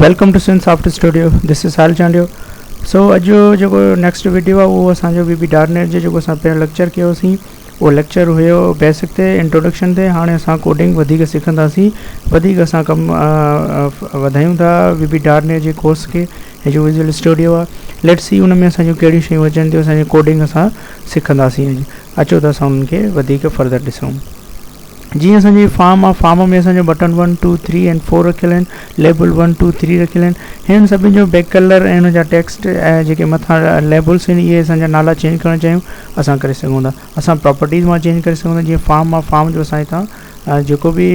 Welcome to Sinsoft studio. This is Hal Chandio. So अॼु जेको next video आहे उहो असांजो VB.NET जो जेको असां पहिरियों लेक्चर कयोसीं उहो लेक्चर हुयो बेसिक ते इंट्रोडक्शन ते। हाणे असां कोडिंग वधीक सिखंदासीं, वधीक असां कमु वधायूं था VB.NET जे कोर्स खे। हे जो विजुअल स्टूडियो आहे, लेट्स सी उन में असांजूं कहिड़ियूं शयूं अचनि थियूं, असांजी कोडिंग असां सिखंदासीं। अचो त असां उन्हनि खे वधीक फर्दर ॾिसूं। जी असांजी फार्म आहे, फार्म में असांजो बटन 1 2 3 एंड 4 रखियल आहिनि, लेबल 1 2 3 रखियल आहिनि। हिन सभिनि जो बैक कलर ऐं हुनजा टेक्स्ट ऐं जेके मथां लेबल्स आहिनि इहे असांजा नाला चेंज करणु चाहियूं असां करे सघूं था। असां प्रॉपर्टीज़ मां चेंज करे सघूं था। जीअं फार्म आहे, फार्म जो असां हितां जेको बि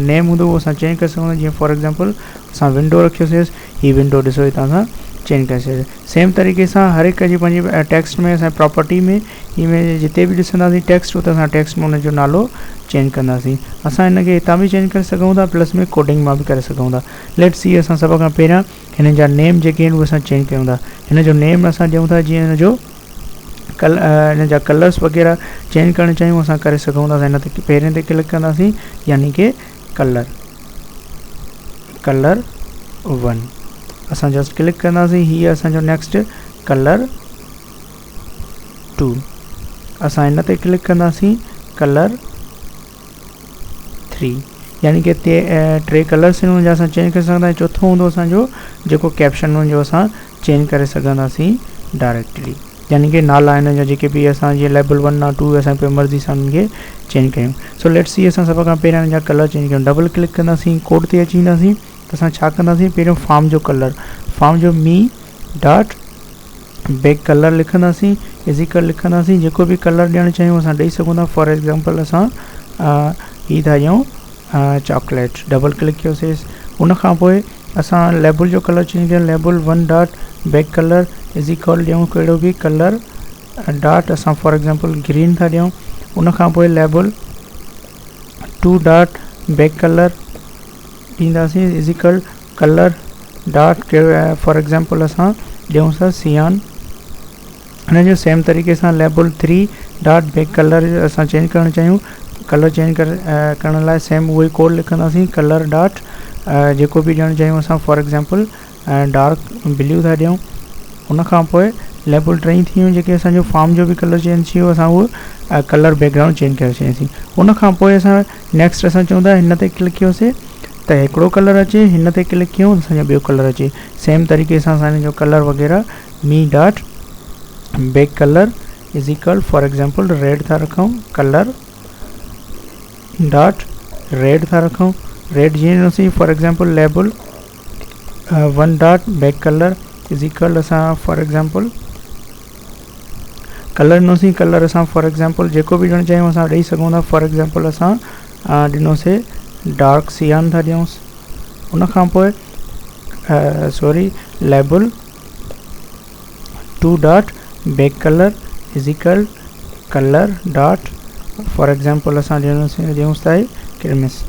नेम हूंदो उहो असां चेंज करे सघूं था। जीअं फॉर एग्ज़ाम्पल असां विंडो रखियोसीं, हीअ विंडो ॾिसो हितां असां चेंज करे सघंदासीं। सेम तरीक़े सां हर हिक जी पंहिंजी टेक्स्ट में असां प्रॉपर्टी में में जिते बि ॾिसंदासीं टेक्स्ट उते असां टेक्स्ट में हुनजो नालो चेंज कंदासीं। असां हिनखे हितां बि चेंज करे सघूं था, प्लस में कोडिंग मां बि करे सघूं था। लेट्स सी असां सभ खां पहिरियां हिन जा नेम जेके आहिनि उहे असां चेंज कयूं था। हिन जो नेम असां ॾियूं था, जीअं हिन जो हिन जा कलर्स वग़ैरह चेंज करणु चाहियूं असां करे सघूं था। हिन ते पहिरें ते क्लिक कंदासीं, यानी कि कलर 1 असां जस्ट क्लिक कंदासीं। हीअ असांजो नेक्स्ट कलर 2 असां हिन ते क्लिक कंदासीं, कलर 3 यानी कि टे कलर्स आहिनि हुनजा असां चेंज करे सघंदा आहियूं। चौथों हूंदो असांजो जेको कैप्शन हुनजो असां चेंज करे सघंदासीं डायरेक्टली, यानी कि नाला हिन जा जेके बि असां जीअं लेबल 1 या 2 असां पंहिंजी मर्ज़ी सां हुननि खे चेंज कयूं। सो लेट्स सी असां सभ खां पहिरियां हिन जा कलर चेंज कयूं। डबल क्लिक कंदासीं, कोड ते अची वेंदासीं त असां छा कंदासीं, पहिरियों फार्म जो कलर, फार्म जो मी डॉट बैक कलर लिखंदासीं, इज़िकल लिखंदासीं। जेको बि कलर ॾियणु चाहियूं असां ॾेई सघूं था। फॉर एग्ज़ाम्पल असां हीअ था ॾियूं चॉकलेट, डबल क्लिक कयोसीं। उन खां पोइ असां लेबल जो कलर चेंज कयूं, label 1 dot back colour is equal ॾियूं कहिड़ो बि कलर डॉट असां फॉर एग्ज़ाम्पल ग्रीन था ॾियूं। उन खां पोइ लेबल 2 डॉट बैक कलर ॾींदासीं, is equal colour dot for example असां ॾियूं था सियान। हिन जो सेम तरीक़े सां लेबल 3 डॉट बैक कलर असां चेंज करणु चाहियूं, कलर चेंज करण लाइ सेम उहो ई कोड लिखंदासीं, कलर डॉट जेको बि ॾियणु चाहियूं असां फॉर एग्ज़ाम्पल डार्क ब्लू था ॾियूं। उन खां पोइ लेबल 3 थी वियूं जेके असांजो फार्म जो बि कलर चेंज थी वियो, असां उहो कलर बैकग्राउंड चेंज करे छॾियासीं। उन खां पोइ असां नेक्स्ट असां चऊं था हिन ते क्लिक कयोसीं त हिकिड़ो कलर अचे, हिन ते क्लिक कयूं असांजो ॿियो कलर अचे। सेम तरीक़े सां असां हिन जो कलर वग़ैरह me dot back colour is equal for example red था रखूं, कलर डॉट रेड था रखूं, रेड जीअं ॾिनोसीं for example label 1 dot back colour is equal असां फॉर एग्ज़ाम्पल कलर ॾिनोसीं, कलर असां फॉर एग्ज़ाम्पल जेको बि ॾियणु चाहियूं असां ॾेई सघूं था। फॉर एग्ज़ाम्पल असां ॾिनोसीं डार्क सियान था ॾियूंसि। उन खां पोइ sorry label 2 dot back colour is equal colour dot for example असां ॾियूंसि था क्रिमिस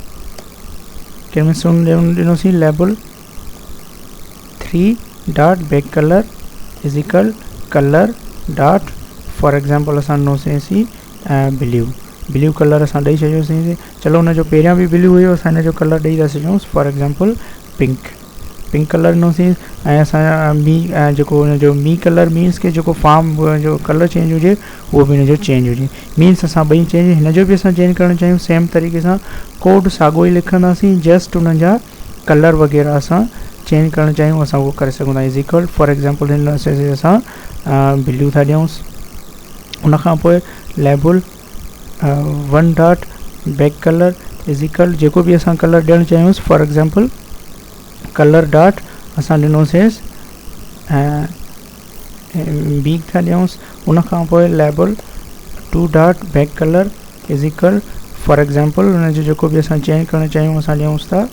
ॾिनोसीं label 3 dot back colour is equal colour dot for example असां ॾिनोसीं ब्लू कलर असां ॾेई छॾियोसीं। चलो हुनजो पहिरियां बि ब्लू हुयो, असां हिन जो कलर ॾेई था छॾियूंसि फॉर एग्ज़ाम्पल पिंक कलर ॾिनोसीं। ऐं असां मी जेको हुनजो मी कलर मीन्स के जेको फार्म जो कलर चेंज हुजे उहो बि हिनजो चेंज हुजे, मीन्स असां ॿई चेंज हिन जो बि असां चेंज करणु चाहियूं। सेम तरीक़े सां कोड साॻियो ई लिखंदासीं, जस्ट हुन जा कलर वग़ैरह असां चेंज करणु चाहियूं असां उहो करे सघूं था। इज़िकल फॉर एग्ज़ाम्पल हिन असां ब्लू था ॾियूंसि। उन खां पोइ label 1 dot back colour is equal जेको बि असां कलर ॾियणु चाहियूंसि फॉर एग्ज़ाम्पल कलर डॉट असां ॾिनोसीं बीक था ॾियूंसि। उन खां पोइ label 2 dot back colour is equal for example हुनजो जेको बि असां चेंज करणु चाहियूं असां ॾियूंसि था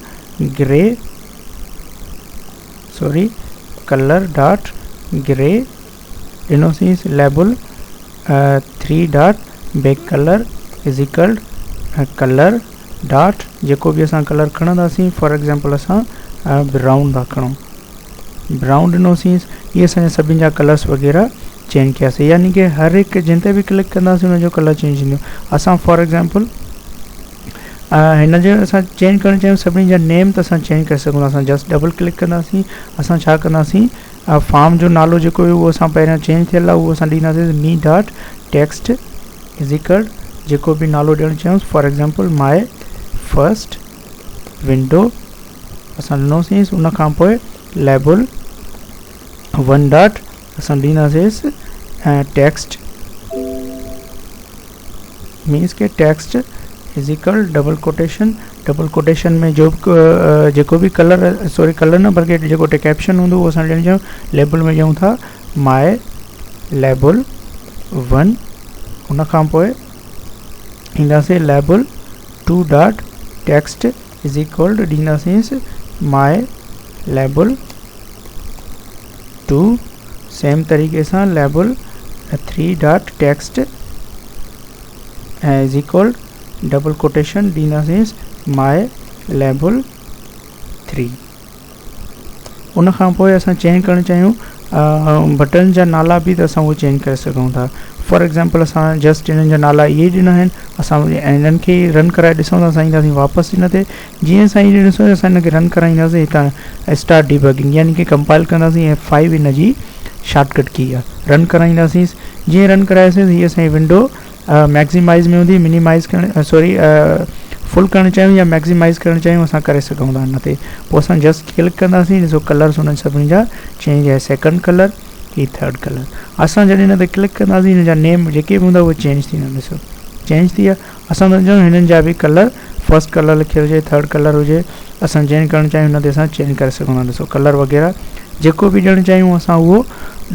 grey sorry colour dot grey ॾिनोसीं। Label 3 dot back colour is equal colour dot जेको बि असां कलर खणंदासीं फॉर एग्ज़ाम्पल असां ब्राउन था खणूं, ब्राउन ॾिनोसीं। इहे असांजा सभिनि जा कलर्स वग़ैरह चेंज कयासीं, यानी कि हर हिकु जिन ते बि क्लिक कंदासीं हुनजो कलर चेंज थींदो। असां फॉर एग्ज़ाम्पल हिन जो असां चेंज करणु चाहियूं सभिनी जा नेम त असां चेंज करे सघूं था। असां जस्ट डबल क्लिक कंदासीं, असां छा कंदासीं फॉर्म जो नालो जेको हुयो उहो असां पहिरियों चेंज थियल आहे उहो असां ॾींदासीं मी डॉट टेक्स्ट इज़ इक्वल जेको बि नालो ॾियणु चाहियूं, for example my first window असां ॾिनोसीं। उन खां पोइ लेबल 1 डॉट असां ॾींदासीं टेक्स्ट मीन्स के text is equal double quotation में जो जेको भी कलर सॉरी कलर न बल्कि जेको कैप्शन हूंदो उहो असां ॾियणु चाहियूं। लेबल में ॾियूं था माई लेबल 1, उन खां पोइ ईंदासीं label 2 dot text is equal ॾींदासीं माई लेबल 2। सेम तरीक़े सां label 3 dot text is equal double quotation ॾींदासीं माई लेबल 3। उन खां पोइ असां चेंज करणु चाहियूं बटन जा नाला बि त असां उहो चेंज करे सघूं था। फॉर एग्ज़ाम्पल असां जस्ट इन्हनि जा नाला इहे ॾिना आहिनि, असां इन्हनि खे रन कराए ॾिसूं था, असां ईंदासीं वापसि इन ते। जीअं असां इहे ॾिसूं असां हिन खे रन कराईंदासीं, हितां स्टार्ट डिबगिंग यानी कि कंपाइल कंदासीं, F5 इन जी शॉर्टकट की आहे। रन कराईंदासीं, जीअं रन कराईंदासीं हीअ असांजी विंडो मैक्सिमाइज़ में हूंदी, मिनिमाइज़ करणु सॉरी फुल करणु चाहियूं या मैक्सिमाइज़ करणु चाहियूं असां करे सघूं था हिन ते। पोइ असां जस्ट क्लिक कंदासीं, ॾिसो कलर्स हुननि सभिनी जा चेंज आहे, सेकंड कलर ही थर्ड कलर। असां जॾहिं हिन ते क्लिक कंदासीं हिन जा नेम जेके बि हूंदा उहे चेंज थींदा, ॾिसो चेंज थी विया। असां सम्झूं हिननि जा बि कलर फर्स्ट कलर लिखियलु हुजे, थर्ड कलर हुजे, असां चेंज करणु चाहियूं हिन ते असां चेंज करे सघूं था। ॾिसो कलर वग़ैरह जेको बि ॾियणु चाहियूं असां उहो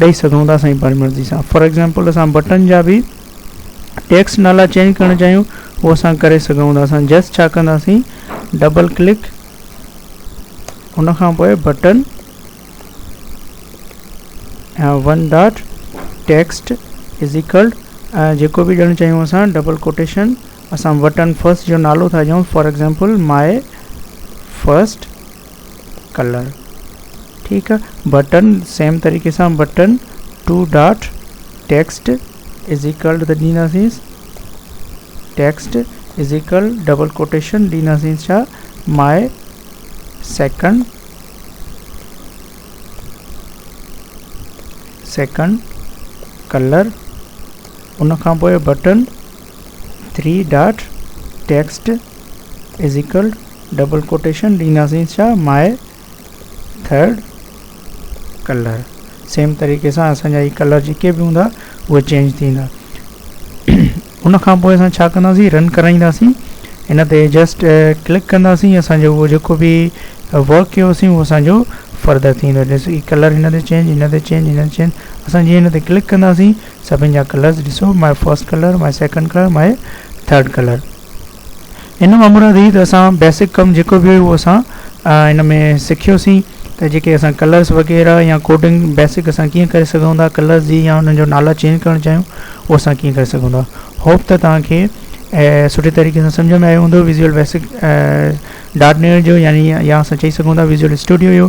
ॾेई सघूं था असांजी मर्ज़ी सां। फॉर एग्ज़ाम्पल असां बटन जा बि टेक्स्ट नाला चेंज करणु चाहियूं उहो असां करे सघूं था। असां जस्ट छा कंदासीं डबल क्लिक, उन खां पोइ button 1 dot text is equal जेको बि ॾियणु चाहियूं असां डबल कोटेशन, असां बटन फर्स्ट जो नालो था ॾियूं, for example my first colour, ठीकु आहे। बटन सेम तरीक़े सां button 2 dot text is equal त ॾींदासीं text is equal double quotation ॾींदासीं छा माई सेकंड कलर। उन खां पोइ button 3 dot text is equal double quotation ॾींदासीं छा माई थर्ड कलर। सेम तरीक़े सां असांजा ही कलर जेके बि हूंदा उहे चेंज थींदा। उन खां पोइ असां छा कंदासीं रन कराईंदासीं, इन ते जस्ट क्लिक कंदासीं, असांजो उहो जेको बि वर्क कयोसीं उहो असांजो फर्दर थींदो। ॾिसो ही कलर हिन ते चेंज, हिन ते चेंज, हिन ते चेंज। असां जीअं हिन ते क्लिक कंदासीं सभिनि जा कलर्स ॾिसो my first colour, my second colour, my third colour. इन खां मुराद ई त असां बेसिक कमु जेको बि हुयो उहो असां हिन में सिखियोसीं त जेके असां कलर्स वग़ैरह या कोडिंग बेसिक असां कीअं करे सघूं था, कलर्स जी या उन्हनि जो नाला चेंज करणु चाहियूं उहो असां कीअं करे सघूं था। होप त तव्हांखे सुठे तरीक़े सां सम्झ में आयो हूंदो विज़ुअल बेसिक .NET जो यानी या असां चई सघूं था विज़ुअल स्टूडियो जो।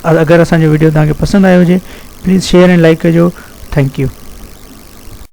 अगरि असांजो वीडियो तव्हांखे पसंदि आयो हुजे प्लीज़ शेयर ऐं लाइक कजो। Thank U.